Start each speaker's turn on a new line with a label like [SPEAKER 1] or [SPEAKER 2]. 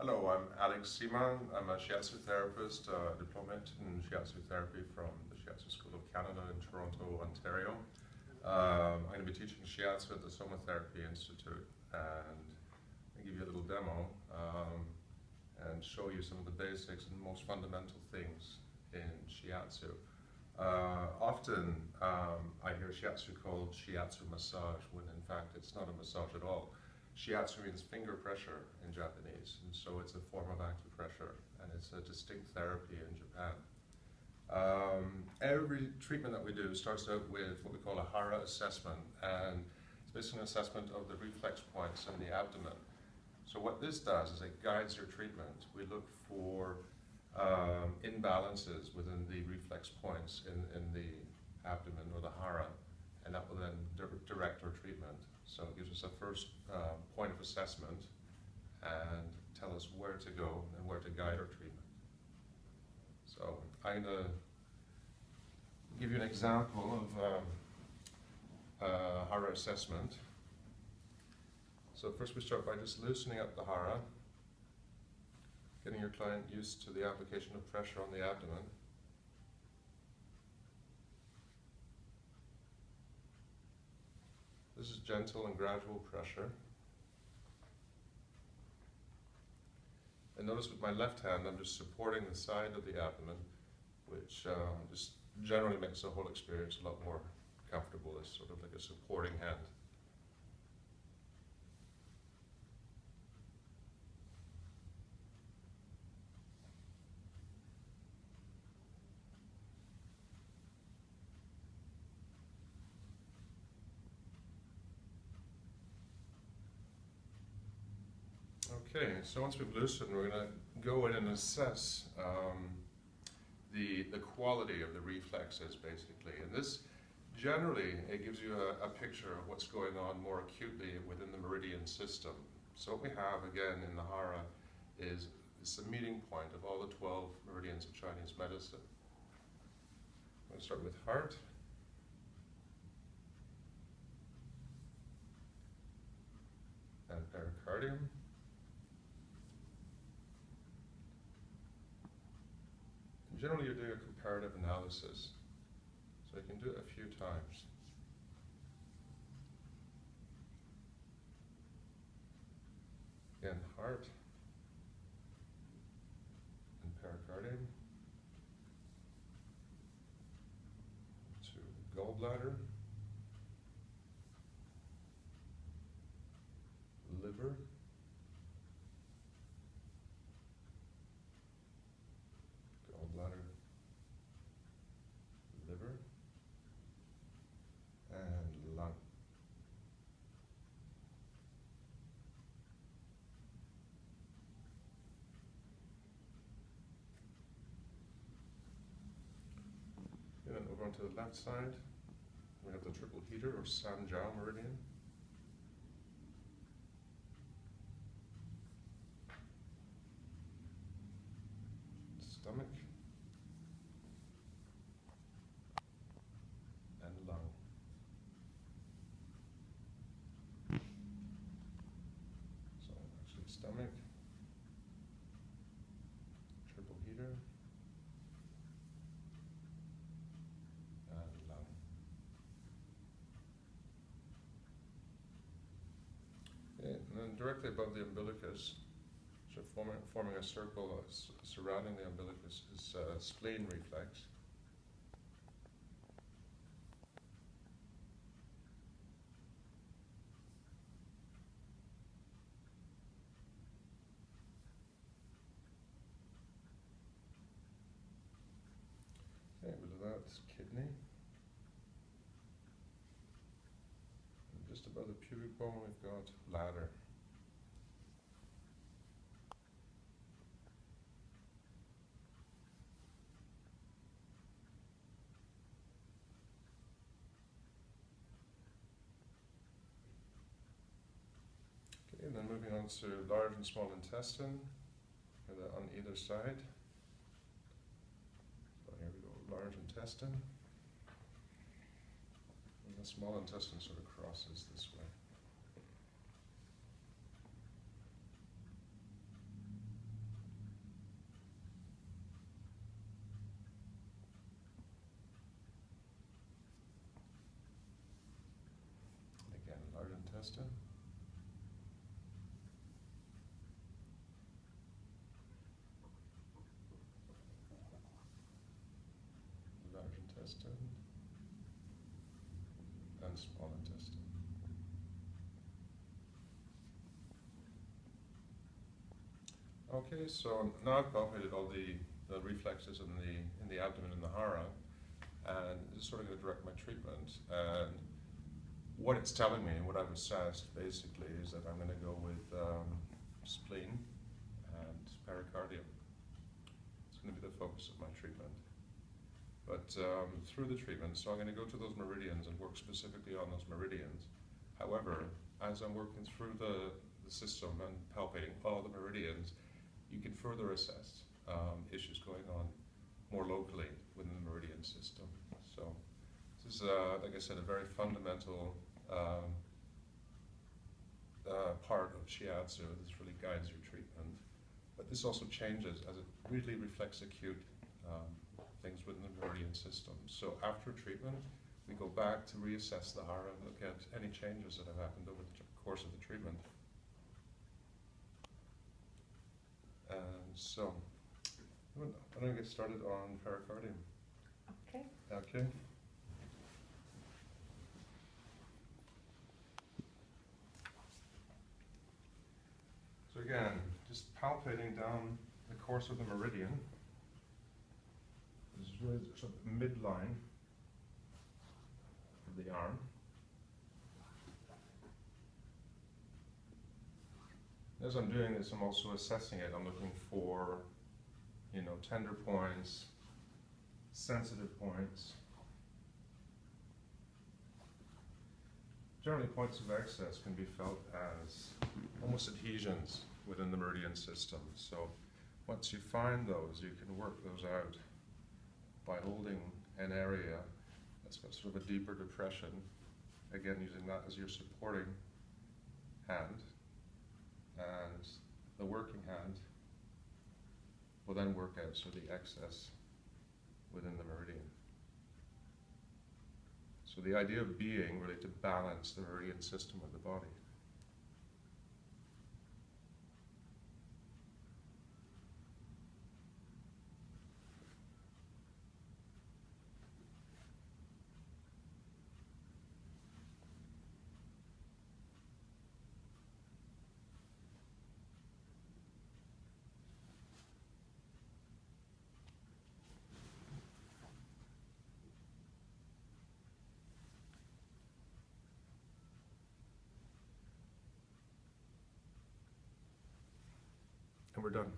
[SPEAKER 1] Hello, I'm Alex Seaman. I'm a Shiatsu therapist, diplomat in Shiatsu therapy from the Shiatsu School of Canada in Toronto, Ontario. I'm going to be teaching Shiatsu at the Somatherapy Institute, and I'll give you a little demo and show you some of the basics and most fundamental things in Shiatsu. Often I hear Shiatsu called Shiatsu massage, when in fact it's not a massage at all. Shiatsu means finger pressure in Japanese, and so it's a form of acupressure, and it's a distinct therapy in Japan. Every treatment that we do starts out with what we call a hara assessment, and it's basically an assessment of the reflex points in the abdomen. So what this does is it guides your treatment. We look for imbalances within the reflex points in the abdomen or the hara, and that will then direct our treatment. So it gives us a first point of assessment and tell us where to go and where to guide our treatment. So I'm going to give you an example of hara assessment. So first we start by just loosening up the hara, getting your client used to the application of pressure on the abdomen. This is gentle and gradual pressure. And notice with my left hand, I'm just supporting the side of the abdomen, which just generally makes the whole experience a lot more comfortable. It's sort of like a supporting hand. Okay, so once we've loosened, we're going to go in and assess the quality of the reflexes, basically. And this, generally, it gives you a picture of what's going on more acutely within the meridian system. So what we have, again, in the hara is the meeting point of all the 12 meridians of Chinese medicine. I'm going to start with heart. And pericardium. Generally, you're doing a comparative analysis, so you can do it a few times. Again, heart and pericardium, to gallbladder, liver, gallbladder, liver, and lung. And then over onto the left side, we have the triple heater or Sanjiao meridian. Stomach. And lung. So actually stomach, triple heater, and lung. Okay, and then directly above the umbilicus, so forming a circle surrounding the umbilicus, is spleen reflex. Okay, below that is kidney. And just above the pubic bone, we've got bladder. Okay, and then moving on to large and small intestine, and on either side. Here we go, large intestine. And the small intestine sort of crosses this way. intestine. Large intestine and small intestine. Okay, so now I've palpated all the reflexes in the abdomen and the hara, and this is sort of going to direct my treatment. And what it's telling me, what I've assessed basically, is that I'm going to go with spleen and pericardium. It's going to be the focus of my treatment. But through the treatment, so I'm going to go to those meridians and work specifically on those meridians. However, as I'm working through the system and palpating all the meridians, you can further assess issues going on more locally within the meridian system. So this is, like I said, a very fundamental part of Shiatsu. This really guides your treatment. But this also changes as it really reflects acute things within the meridian system. So after treatment, we go back to reassess the hara and look at any changes that have happened over the course of the treatment. And so, I'm going to get started on pericardium.
[SPEAKER 2] Okay.
[SPEAKER 1] Okay. So again, just palpating down the course of the meridian. This is really sort of midline of the arm. As I'm doing this, I'm also assessing it. I'm looking for, tender points, sensitive points. Generally, points of excess can be felt as almost adhesions within the meridian system. So once you find those, you can work those out by holding an area that's got sort of a deeper depression. Again, using that as your supporting hand. And the working hand will then work out so the excess within the meridian. So the idea of being really to balance the meridian system of the body. And we're done.